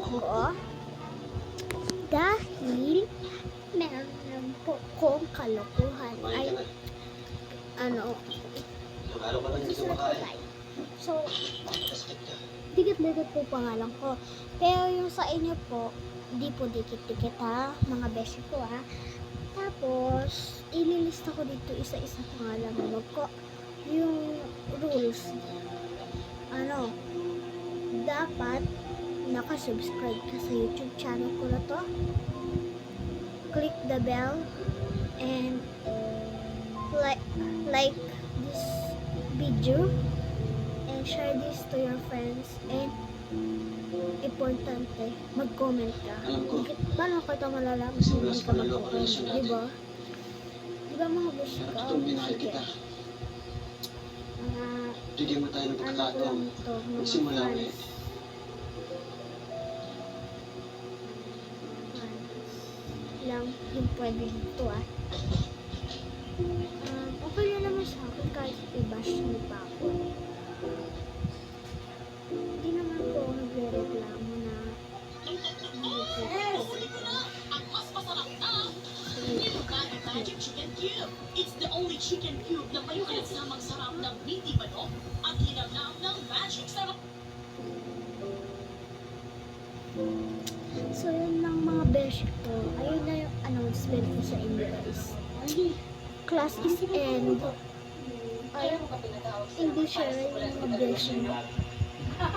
ko dahil meron po kong kalokohan ay so dikit-dikit po pangalan ko, pero yung sa inyo po di po dikit-dikit ha mga beshi ko ha. Tapos ililista ko dito isa-isa pangalan mo ko yung rules. Dapat nakasubscribe ka sa YouTube channel ko na to, click the bell and like this video and share this to your friends, and importante mag-comment ka. Paano ka ito malalaman kung hindi ka mag-comment, diba? Diba mga gusto ka? Sige. Bigyan mo tayo ng pagkakataon. Magsimula ulit. Lang yung pwede dito okay na naman sa akin kahit i-bash niyo pa ako. Hindi naman po ako nagre-reklamo na Magic Chicken Cube. It's the only chicken cube na may kinasamang sarap ng meaty manok at hinamnam ng magic sarap. So yun lang mga besh ko. Ayun na yung announcement ko sa inyo guys. Class is end. Ay, hindi siya yung mga besh